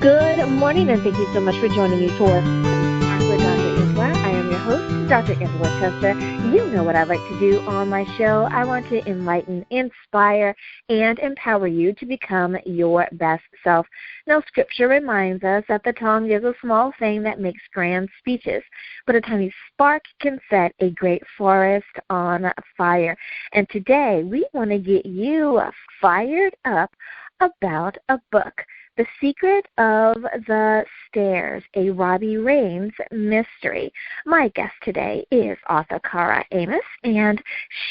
Good morning, and thank you so much for joining me for Spark with Dr. Angela. I am your host, Dr. Angela Chester. You know what I like to do on my show. I want to enlighten, inspire, and empower you to become your best self. Now, Scripture reminds us that the tongue is a small thing that makes grand speeches, but a tiny spark can set a great forest on fire. And today, we want to get you fired up about a book. The Secret of the Stairs, a Robbie Raines mystery. My guest today is author Cara Amos, and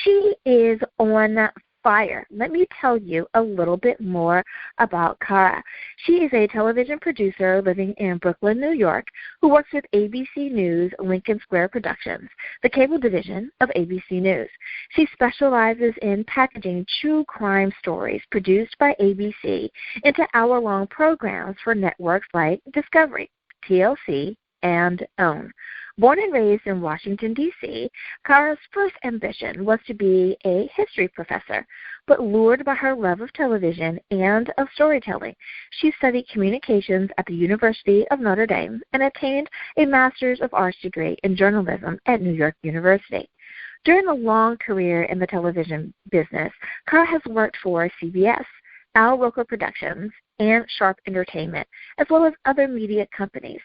she is on fire. Let me tell you a little bit more about Cara. She is a television producer living in Brooklyn, New York, who works with ABC News Lincoln Square Productions, the cable division of ABC News. She specializes in packaging true crime stories produced by ABC into hour-long programs for networks like Discovery, TLC, and OWN. Born and raised in Washington, D.C., Cara's first ambition was to be a history professor, but lured by her love of television and of storytelling, she studied communications at the University of Notre Dame and attained a Master's of Arts degree in journalism at New York University. During a long career in the television business, Cara has worked for CBS, Al Roker Productions, and Sharp Entertainment, as well as other media companies.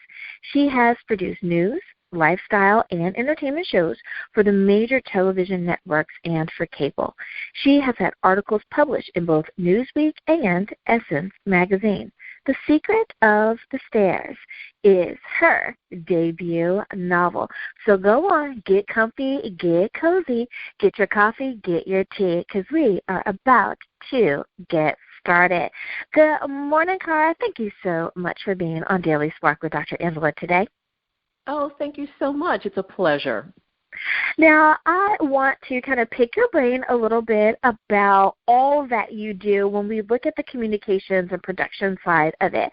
She has produced news, lifestyle, and entertainment shows for the major television networks and for cable. She has had articles published in both Newsweek and Essence magazine. The Secret of the Stairs is her debut novel. So go on, get comfy, get cozy, get your coffee, get your tea, because we are about to get started. Good morning, Cara. Thank you so much for being on Daily Spark with Dr. Angela today. Oh, thank you so much. It's a pleasure. Now, I want to kind of pick your brain a little bit about all that you do when we look at the communications and production side of it.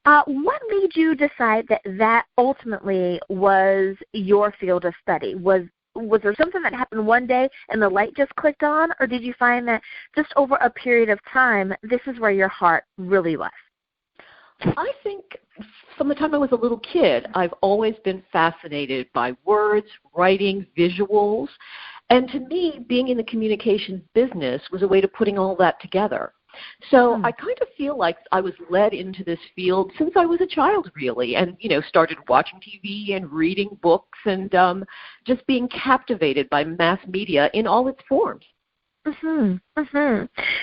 What made you decide that that ultimately was your field of study? Was there something that happened one day and the light just clicked on, or did you find that just over a period of time, this is where your heart really was? I think from the time I was a little kid, I've always been fascinated by words, writing, visuals. And to me, being in the communications business was a way to putting all that together. So I kind of feel like I was led into this field since I was a child, really, and, started watching TV and reading books and just being captivated by mass media in all its forms.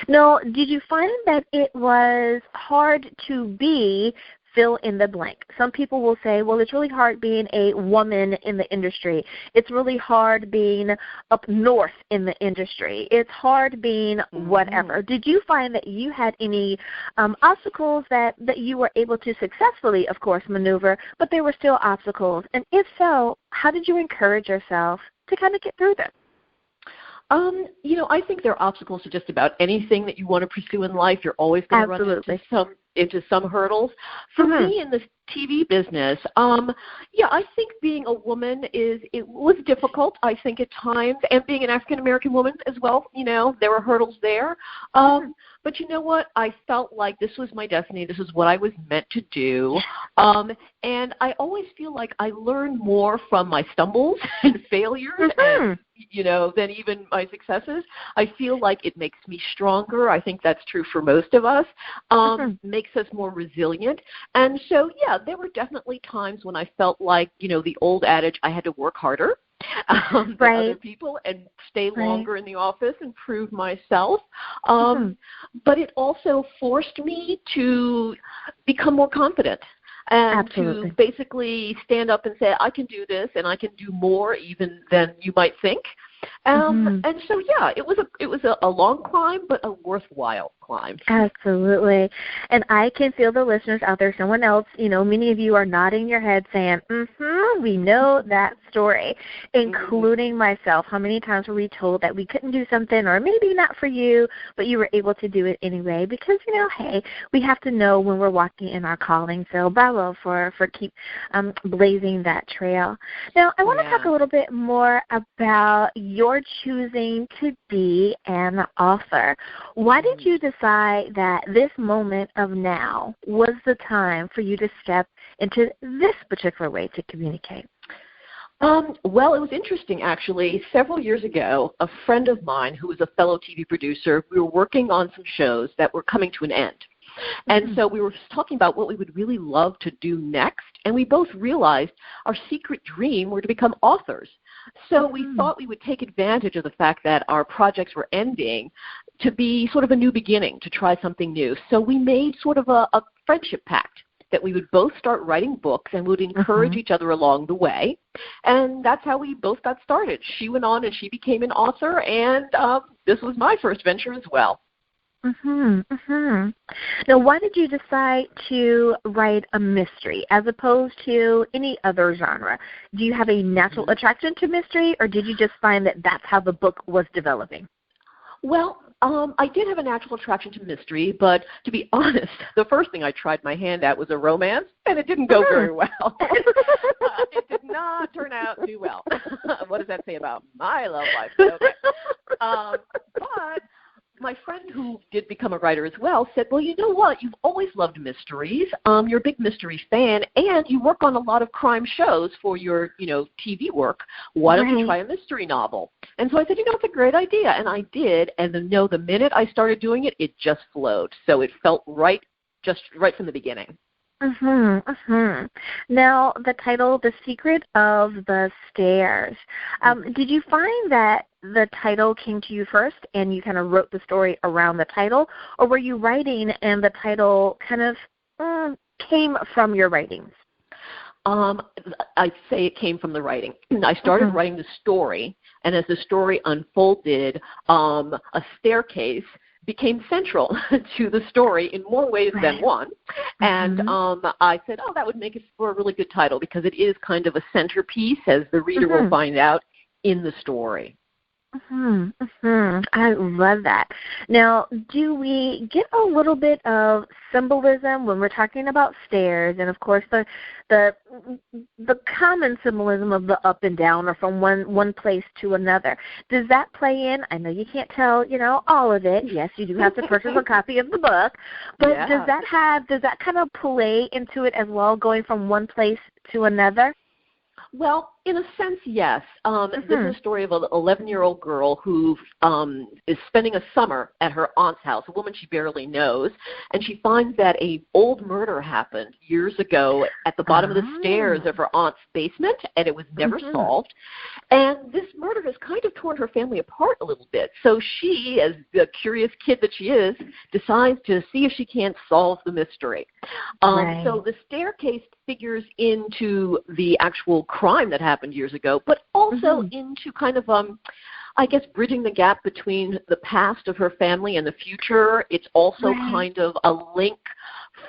Now, did you find that it was hard to be fill in the blank? Some people will say, well, it's really hard being a woman in the industry. It's really hard being up north in the industry. It's hard being whatever. Did you find that you had any obstacles that you were able to successfully, of course, maneuver, but there were still obstacles? And if so, how did you encourage yourself to kind of get through them? I think there are obstacles to just about anything that you want to pursue in life. You're always going to run into some hurdles. For me in the TV business, I think being a woman it was difficult, I think, at times, and being an African-American woman as well, there were hurdles there. But you know what? I felt like this was my destiny. This is what I was meant to do. And I always feel like I learn more from my stumbles and failures and, than even my successes. I feel like it makes me stronger. I think that's true for most of us. Makes us more resilient. And so, there were definitely times when I felt like, the old adage, I had to work harder than other people and stay longer in the office and prove myself. But it also forced me to become more confident and to basically stand up and say, I can do this and I can do more even than you might think. And so, it was a long climb, but a worthwhile climb. Absolutely. And I can feel the listeners out there, someone else, many of you are nodding your head saying, We know that story, including myself. How many times were we told that we couldn't do something, or maybe not for you, but you were able to do it anyway? Because, hey, we have to know when we're walking in our calling. So bravo for keep blazing that trail. Now, I want to talk a little bit more about your choosing to be an author. Why did you decide that this moment of now was the time for you to step into this particular way to communicate? Well, it was interesting, actually. Several years ago, a friend of mine who was a fellow TV producer, we were working on some shows that were coming to an end. And so we were talking about what we would really love to do next, and we both realized our secret dream were to become authors. So we thought we would take advantage of the fact that our projects were ending to be sort of a new beginning, to try something new. So we made sort of a friendship pact that we would both start writing books and would encourage each other along the way. And that's how we both got started. She went on and she became an author, and this was my first venture as well. Now, why did you decide to write a mystery as opposed to any other genre? Do you have a natural attraction to mystery, or did you just find that that's how the book was developing? Well, I did have a natural attraction to mystery, but to be honest, the first thing I tried my hand at was a romance, and it didn't go very well. It did not turn out too well. What does that say about my love life? Okay. But my friend who did become a writer as well said, well, you know what? You've always loved mysteries. You're a big mystery fan, and you work on a lot of crime shows for your, TV work. Why don't you try a mystery novel? And so I said, it's a great idea. And I did. And the minute I started doing it, it just flowed. So it felt right, just right from the beginning. Now, the title, The Secret of the Stairs. Did you find that the title came to you first and you kind of wrote the story around the title, or were you writing and the title kind of came from your writings? I'd say it came from the writing. I started writing the story, and as the story unfolded, a staircase became central to the story in more ways than one. And I said, that would make it for a really good title, because it is kind of a centerpiece, as the reader will find out in the story. I love that. Now, do we get a little bit of symbolism when we're talking about stairs, and of course the common symbolism of the up and down, or from one place to another? Does that play in? I know you can't tell, all of it. Yes, you do have to purchase a copy of the book, but does that kind of play into it as well, going from one place to another? Well, in a sense, yes. This is a story of an 11-year-old girl who is spending a summer at her aunt's house, a woman she barely knows, and she finds that an old murder happened years ago at the bottom of the stairs of her aunt's basement, and it was never solved. And this murder has kind of torn her family apart a little bit. So she, as the curious kid that she is, decides to see if she can't solve the mystery. So the staircase figures into the actual crime that happened years ago, but also into kind of, bridging the gap between the past of her family and the future. It's also kind of a link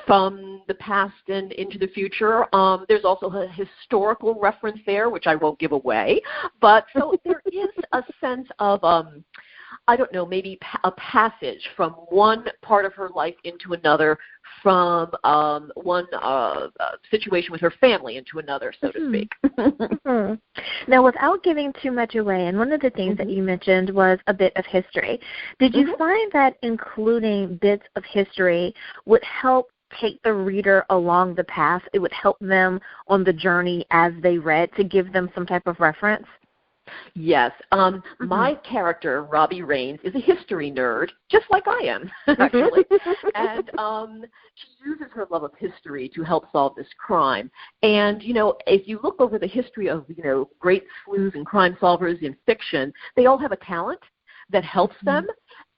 from the past and into the future. There's also a historical reference there, which I won't give away. But so there is a sense of, maybe a passage from one part of her life into another, from one situation with her family into another, so to speak. Now, without giving too much away, and one of the things that you mentioned was a bit of history. Did you find that including bits of history would help take the reader along the path? It would help them on the journey as they read, to give them some type of reference? Yes. My character, Robbie Raines, is a history nerd, just like I am, actually. And she uses her love of history to help solve this crime. And, if you look over the history of, great sleuths and crime solvers in fiction, they all have a talent that helps them.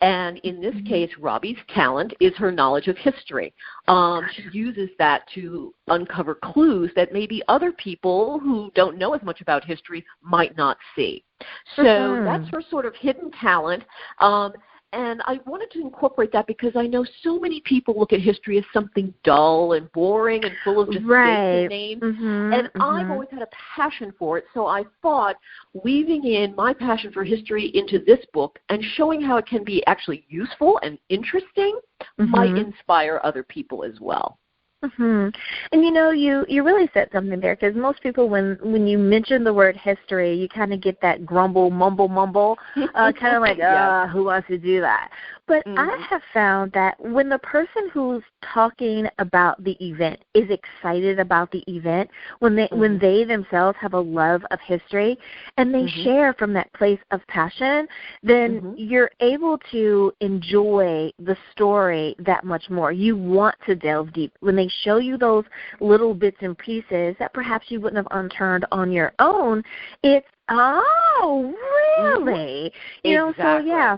And in this case, Robbie's talent is her knowledge of history. She uses that to uncover clues that maybe other people who don't know as much about history might not see. So that's her sort of hidden talent. And I wanted to incorporate that because I know so many people look at history as something dull and boring and full of just dates and names. And I've always had a passion for it, so I thought weaving in my passion for history into this book and showing how it can be actually useful and interesting might inspire other people as well. And you really said something there, because most people, when you mention the word history, you kind of get that grumble, mumble, kind of like, who wants to do that? But I have found that when the person who's talking about the event is excited about the event, when they themselves have a love of history and they share from that place of passion, then you're able to enjoy the story that much more. You want to delve deep. When they show you those little bits and pieces that perhaps you wouldn't have unturned on your own, it's, oh, really? You know, so yeah.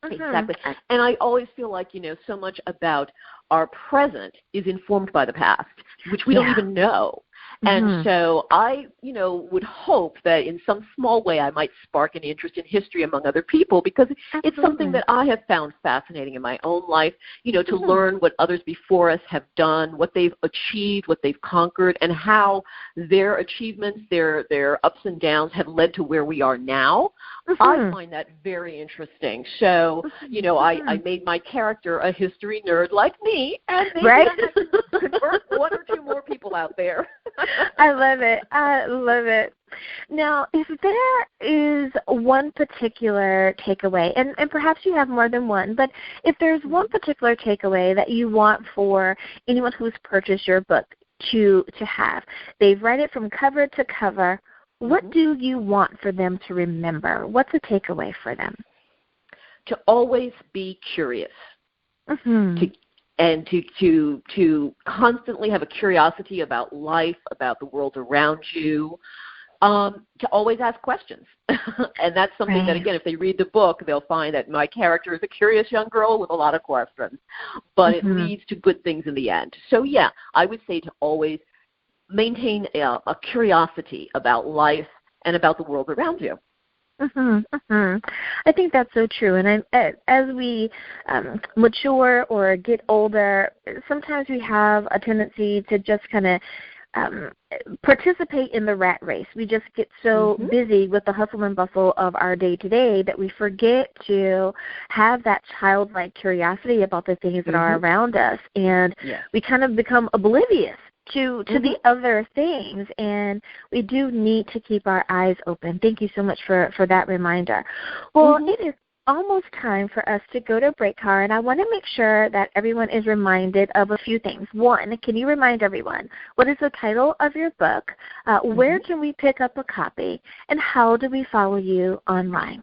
Exactly. And I always feel like, so much about our present is informed by the past, which we don't even know. And so I, would hope that in some small way I might spark an interest in history among other people, because it's something that I have found fascinating in my own life, to learn what others before us have done, what they've achieved, what they've conquered, and how their achievements, their ups and downs have led to where we are now. I find that very interesting. So, I made my character a history nerd like me, and maybe I can convert one or two more people out there. I love it. I love it. Now, if there is one particular takeaway, and perhaps you have more than one, but if there's one particular takeaway that you want for anyone who's purchased your book to have, they've read it from cover to cover, what do you want for them to remember? What's a takeaway for them? To always be curious. And to constantly have a curiosity about life, about the world around you, to always ask questions. And that's something that, again, if they read the book, they'll find that my character is a curious young girl with a lot of questions, but it leads to good things in the end. So, yeah, I would say to always maintain a curiosity about life and about the world around you. I think that's so true. And as we mature or get older, sometimes we have a tendency to just kind of participate in the rat race. We just get so busy with the hustle and bustle of our day-to-day that we forget to have that childlike curiosity about the things that are around us. And we kind of become oblivious to the other things, and we do need to keep our eyes open. Thank you so much for that reminder. Well, it is almost time for us to go to break, Cara, and I want to make sure that everyone is reminded of a few things. One, can you remind everyone, what is the title of your book, where can we pick up a copy, and how do we follow you online?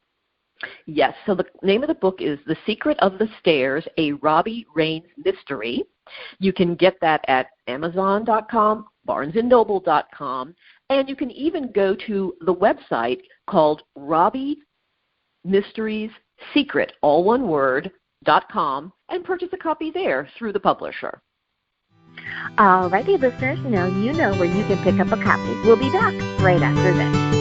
Yes, so the name of the book is The Secret of the Stairs, a Robbie Raines Mystery. You can get that at Amazon.com, BarnesandNoble.com, and you can even go to the website called Robbie Mysteries Secret, all one word, .com, and purchase a copy there through the publisher. All righty, listeners, now you know where you can pick up a copy. We'll be back right after this.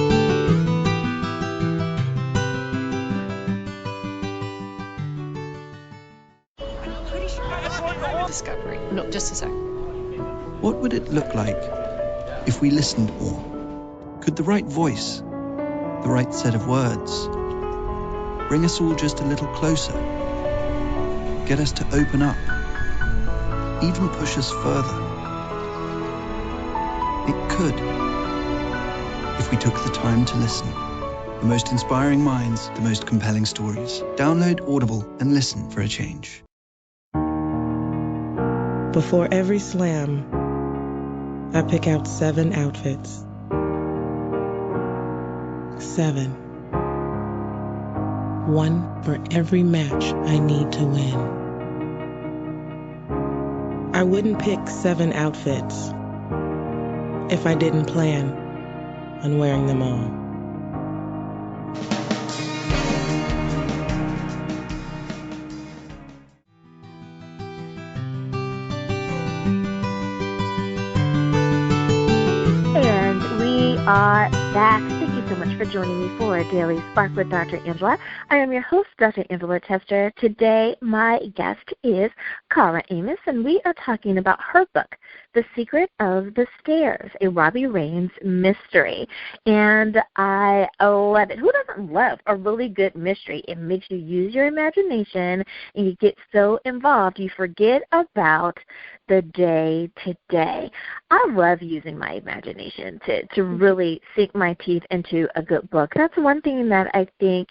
Discovery. No, just a sec. What would it look like if we listened more? Could the right voice, the right set of words, bring us all just a little closer? Get us to open up, even push us further? It could, if we took the time to listen. The most inspiring minds, the most compelling stories. Download Audible and listen for a change. Before every slam, I pick out 7 outfits. 7. One for every match I need to win. I wouldn't pick 7 outfits if I didn't plan on wearing them all. Are back. Thank you so much for joining me for Daily Spark with Dr. Angela. I am your host, Dr. Angela Tester. Today, my guest is Cara Amos, and we are talking about her book, The Secret of the Stairs, a Robbie Raines mystery. And I love it. Who doesn't love a really good mystery? It makes you use your imagination, and you get so involved, you forget about the day-to-day. I love using my imagination to really sink my teeth into a good book. That's one thing that I think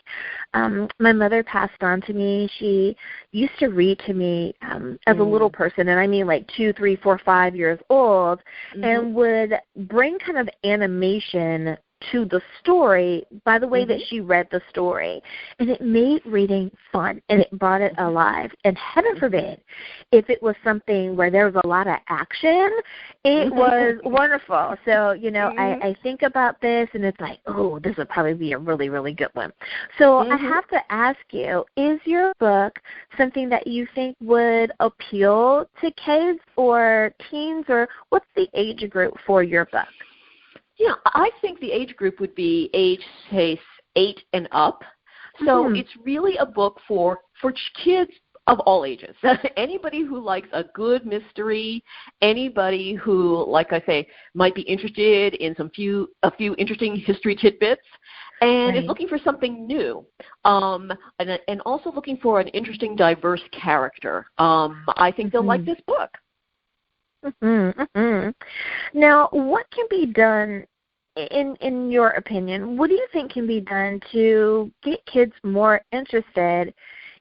my mother passed on to me. She used to read to me as a little person, and I mean like 2, 3, 4, 5 years old, and would bring kind of animation to the story by the way that she read the story. And it made reading fun, and it brought it alive. And heaven forbid, if it was something where there was a lot of action, it was wonderful. So, you know, I think about this, and it's like, oh, this would probably be a really, really good one. So I have to ask you, is your book something that you think would appeal to kids or teens, or what's the age group for your book? Yeah, I think the age group would be age, say, 8 and up. So it's really a book for kids of all ages. Anybody who likes a good mystery, anybody who, like I say, might be interested in a few interesting history tidbits, and is looking for something new, and also looking for an interesting, diverse character. I think they'll like this book. Now, what can be done, in your opinion, what do you think can be done to get kids more interested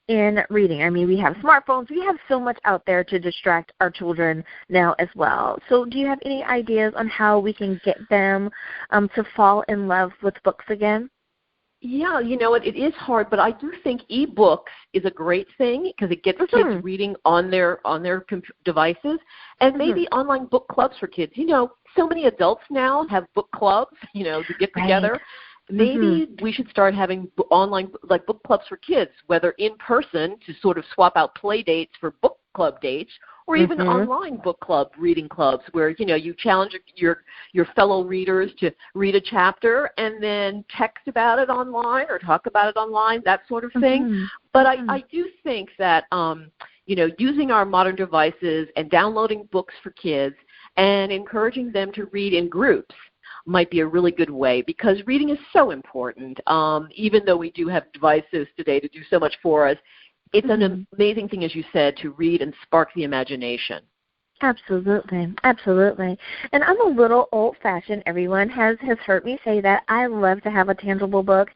in reading? I mean, we have smartphones. We have so much out there to distract our children now as well. So do you have any ideas on how we can get them to fall in love with books again? Yeah, you know, it is hard, but I do think e-books is a great thing because it gets kids reading on their devices, and maybe online book clubs for kids. You know, so many adults now have book clubs, you know, to get together. Maybe we should start having online, like, book clubs for kids, whether in person to sort of swap out play dates for book club dates, or even online book club reading clubs where, you know, you challenge your fellow readers to read a chapter and then text about it online or talk about it online, that sort of thing. But I do think that, you know, using our modern devices and downloading books for kids and encouraging them to read in groups might be a really good way, because reading is so important. Even though we do have devices today to do so much for us, it's an amazing thing, as you said, to read and spark the imagination. Absolutely, absolutely. And I'm a little old-fashioned. Everyone has heard me say that. I love to have a tangible book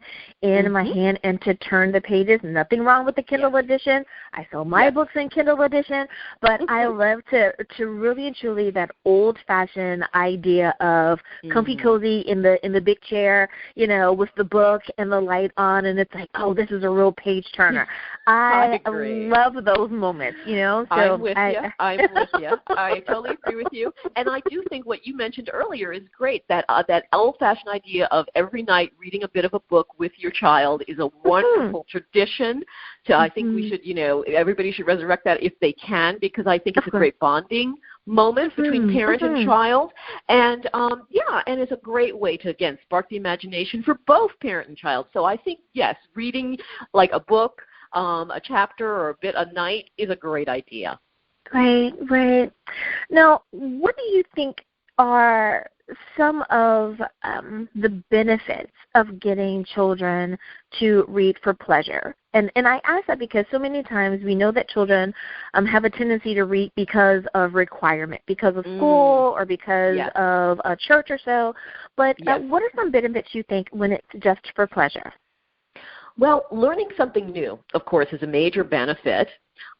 in my hand and to turn the pages. Nothing wrong with the Kindle edition. I sell my books in Kindle edition, but I love to really and truly that old-fashioned idea of comfy cozy in the big chair, you know, with the book and the light on, and it's like, oh, this is a real page turner. I love those moments, you know. So I'm with you. I totally agree with you. And I do think what you mentioned earlier is great, that old-fashioned idea of every night reading a bit of a book with your child is a wonderful tradition. So I think we should, you know, everybody should resurrect that if they can, because I think it's a great bonding moment between parent and child. And, and it's a great way to, again, spark the imagination for both parent and child. So I think, yes, reading like a book, a chapter or a bit a night is a great idea. Right. Now, what do you think are some of the benefits of getting children to read for pleasure? And I ask that because so many times we know that children have a tendency to read because of requirement, because of school or because of a church or so. But what are some benefits you think when it's just for pleasure? Well, learning something new, of course, is a major benefit.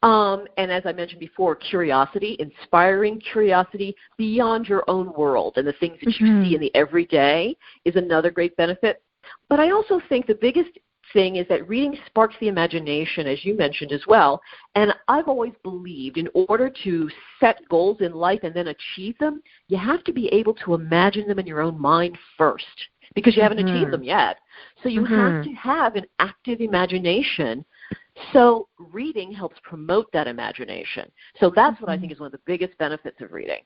And as I mentioned before, curiosity, inspiring curiosity beyond your own world and the things that you see in the everyday is another great benefit. But I also think the biggest thing is that reading sparks the imagination, as you mentioned as well. And I've always believed in order to set goals in life and then achieve them, you have to be able to imagine them in your own mind first, because you haven't achieved them yet. So you have to have an active imagination. So reading helps promote that imagination. So that's what I think is one of the biggest benefits of reading.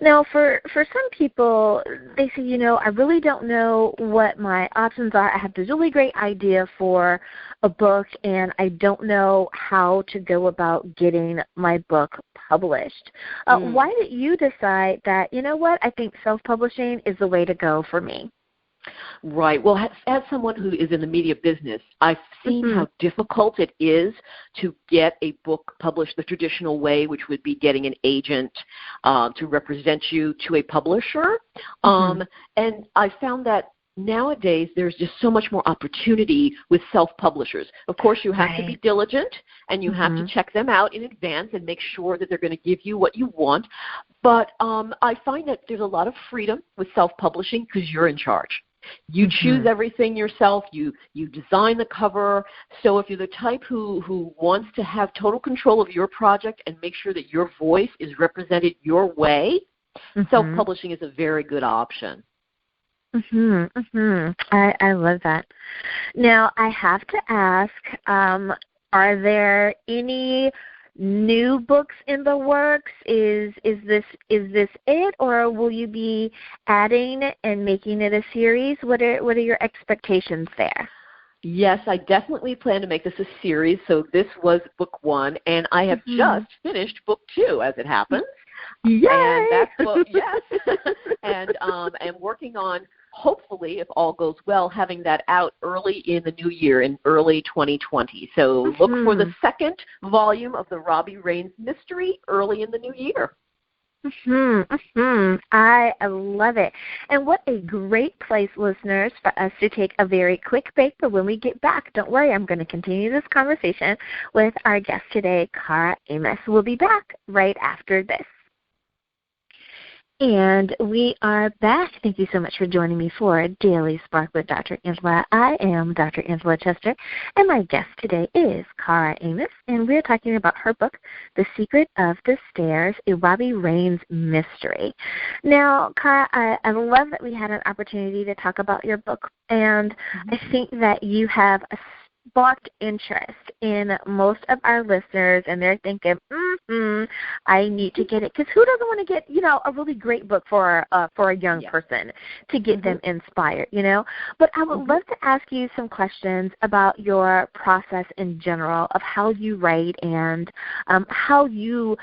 Now, for some people, they say, I really don't know what my options are. I have this really great idea for a book, and I don't know how to go about getting my book published. Why did you decide that, I think self-publishing is the way to go for me? Right. Well, as someone who is in the media business, I've seen how difficult it is to get a book published the traditional way, which would be getting an agent to represent you to a publisher. And I found that nowadays there's just so much more opportunity with self-publishers. Of course, you have to be diligent, and you have to check them out in advance and make sure that they're going to give you what you want. But I find that there's a lot of freedom with self-publishing because you're in charge. You choose everything yourself. You design the cover. So if you're the type who wants to have total control of your project and make sure that your voice is represented your way, self-publishing is a very good option. I love that. Now, I have to ask, are there any new books in the works? Is this it, or will you be adding and making it a series? What are your expectations there? Yes, I definitely plan to make this a series. So this was book 1, and I have just finished book 2, as it happens. Yay! And that's what, and working on, hopefully, if all goes well, having that out early in the new year, in early 2020. So look for the second volume of the Robbie Raines mystery early in the new year. I love it. And what a great place, listeners, for us to take a very quick break. But when we get back, don't worry, I'm going to continue this conversation with our guest today, Cara Amos. We'll be back right after this. And we are back. Thank you so much for joining me for Daily Spark with Dr. Angela. I am Dr. Angela Chester, and my guest today is Cara Amos, and we're talking about her book, The Secret of the Stairs, a Robbie Raines mystery. Now, Cara, I love that we had an opportunity to talk about your book, and I think that you have sparked interest in most of our listeners, and they're thinking, I need to get it, because who doesn't want to get, a really great book for a young person to get them inspired, But I would love to ask you some questions about your process in general of how you write and how you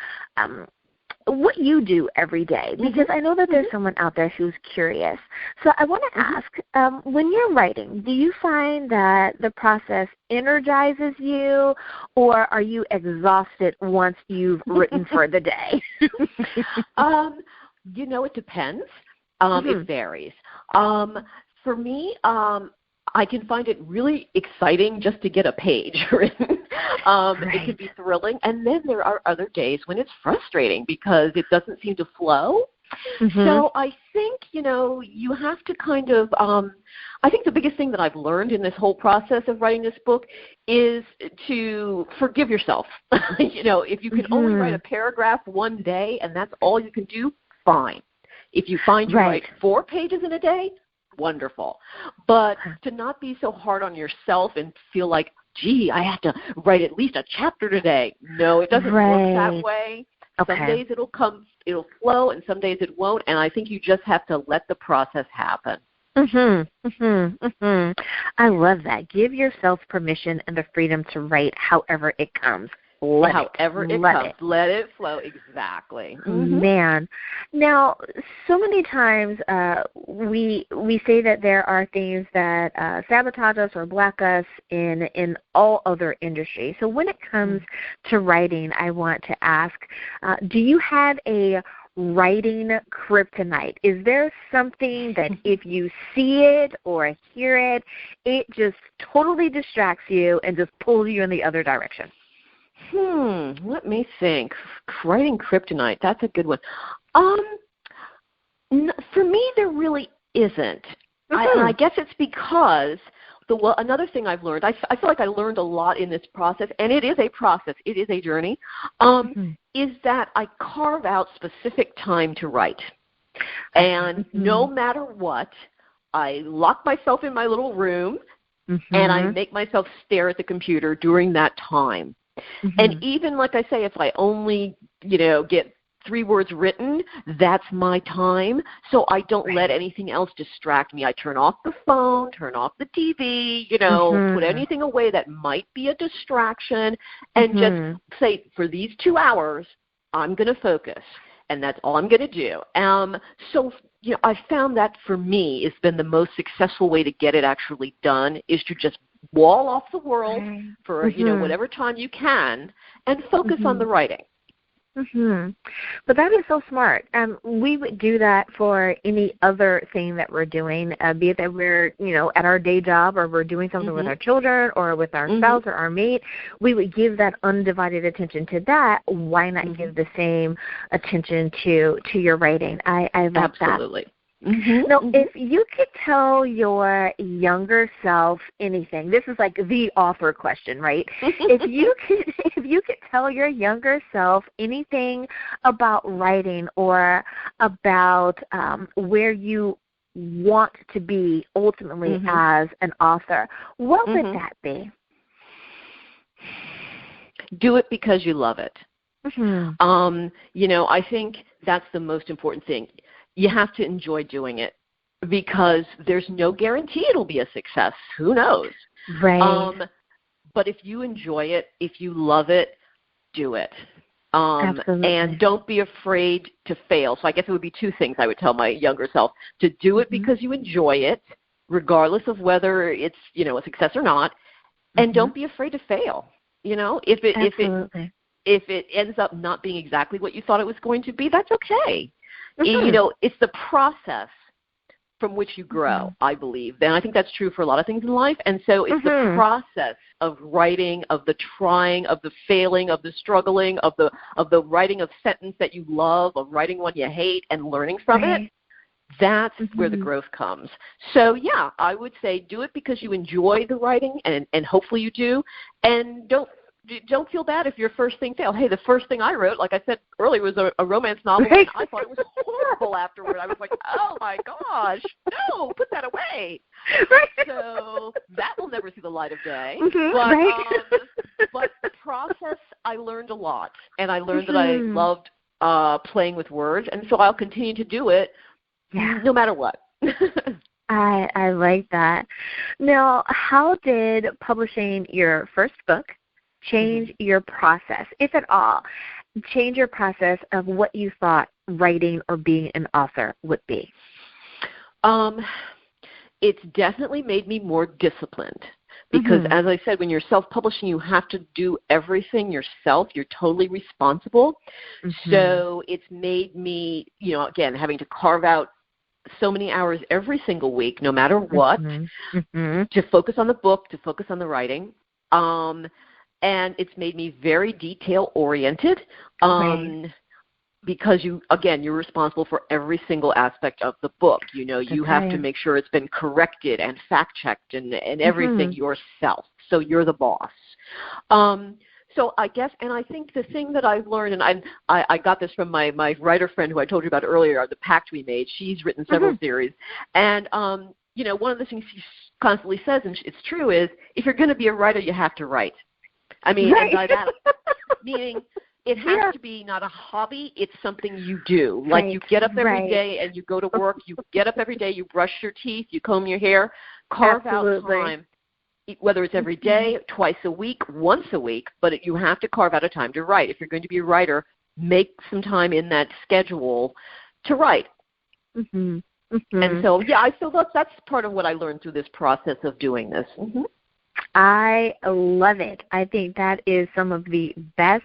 what you do every day, because I know that there's someone out there who's curious. So I want to ask, when you're writing, do you find that the process energizes you, or are you exhausted once you've written for the day? It depends. It varies. For me, I can find it really exciting just to get a page written. It can be thrilling. And then there are other days when it's frustrating because it doesn't seem to flow. So I think, you have to kind of, I think the biggest thing that I've learned in this whole process of writing this book is to forgive yourself. If you can only write a paragraph one day and that's all you can do, fine. If you find you write 4 pages in a day, wonderful. But to not be so hard on yourself and feel like, gee, I have to write at least a chapter today. No, it doesn't work that way. Some days it'll flow, and some days it won't, and I think you just have to let the process happen. I love that. Give yourself permission and the freedom to write however it comes. Let it flow. Exactly. Man. Now, so many times we say that there are things that sabotage us or block us in all other industries. So when it comes to writing, I want to ask, do you have a writing kryptonite? Is there something that if you see it or hear it, it just totally distracts you and just pulls you in the other direction? Let me think. Writing kryptonite, that's a good one. For me, there really isn't. I guess it's because another thing I've learned, I feel like I learned a lot in this process, and it is a process, it is a journey, is that I carve out specific time to write. And no matter what, I lock myself in my little room, and I make myself stare at the computer during that time. And even, like I say, if I only, get 3 words written, that's my time. So I don't let anything else distract me. I turn off the phone, turn off the TV, put anything away that might be a distraction, and just say, for these 2 hours, I'm going to focus, and that's all I'm going to do. So I found that for me has been the most successful way to get it actually done, is to just wall off the world for whatever time you can and focus on the writing. But that is so smart. We would do that for any other thing that we're doing, be it that we're, at our day job, or we're doing something with our children or with our spouse or our mate. We would give that undivided attention to that. Why not give the same attention to your writing? I love that. Absolutely. Now, if you could tell your younger self anything, this is like the author question, right? If you could tell your younger self anything about writing or about where you want to be ultimately as an author, what would that be? Do it because you love it. I think that's the most important thing. You have to enjoy doing it, because there's no guarantee it'll be a success. Who knows? Right. But if you enjoy it, if you love it, do it. Absolutely. And don't be afraid to fail. So I guess it would be 2 things I would tell my younger self: to do it because you enjoy it, regardless of whether it's a success or not, and don't be afraid to fail. If it ends up not being exactly what you thought it was going to be, that's okay. It's the process from which you grow, I believe. And I think that's true for a lot of things in life. And so it's the process of writing, of the trying, of the failing, of the struggling, of the writing of sentence that you love, of writing one you hate, and learning from it. That's where the growth comes. So, yeah, I would say do it because you enjoy the writing, and hopefully you do. And don't feel bad if your first thing failed. Hey, the first thing I wrote, like I said earlier, was a romance novel, and I thought it was horrible afterward. I was like, oh, my gosh, no, put that away. So that will never see the light of day. But the process, I learned a lot, and I learned that I loved playing with words, and so I'll continue to do it no matter what. I like that. Now, how did publishing your first book change your process, if at all, change your process of what you thought writing or being an author would be? It's definitely made me more disciplined, because as I said, when you're self-publishing, you have to do everything yourself. You're totally responsible. So it's made me, again, having to carve out so many hours every single week, no matter what, to focus on the book, to focus on the writing. And it's made me very detail-oriented, because you're responsible for every single aspect of the book. You have to make sure it's been corrected and fact-checked and everything yourself. So you're the boss. So I guess, and I think the thing that I've learned, and I got this from my writer friend who I told you about earlier, the pact we made. She's written several series. And, one of the things she constantly says, and it's true, is if you're going to be a writer, you have to write. I mean, and by that, meaning it has to be not a hobby, it's something you do. Like you get up every day and you go to work, you get up every day, you brush your teeth, you comb your hair, carve out time, whether it's every day, twice a week, once a week, but you have to carve out a time to write. If you're going to be a writer, make some time in that schedule to write. And so, I feel that's part of what I learned through this process of doing this. I love it. I think that is some of the best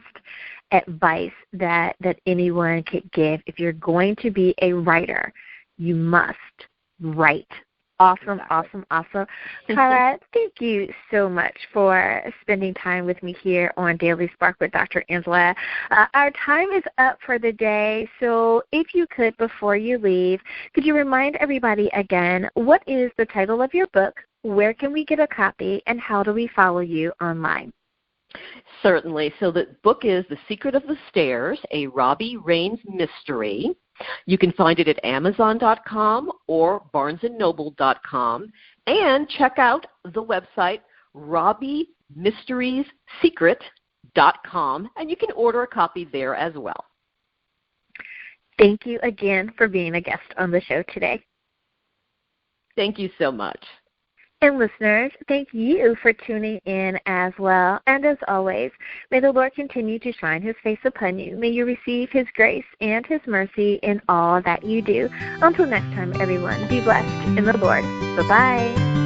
advice that anyone could give. If you're going to be a writer, you must write. Awesome. Tara, thank you so much for spending time with me here on Daily Spark with Dr. Angela. Our time is up for the day, so if you could, before you leave, could you remind everybody again, what is the title of your book, where can we get a copy, and how do we follow you online? Certainly. So the book is The Secret of the Stairs, a Robbie Raines mystery. You can find it at Amazon.com or BarnesandNoble.com. And check out the website RobbieMysteriesSecret.com, and you can order a copy there as well. Thank you again for being a guest on the show today. Thank you so much. And listeners, thank you for tuning in as well. And as always, may the Lord continue to shine His face upon you. May you receive His grace and His mercy in all that you do. Until next time, everyone, be blessed in the Lord. Bye-bye.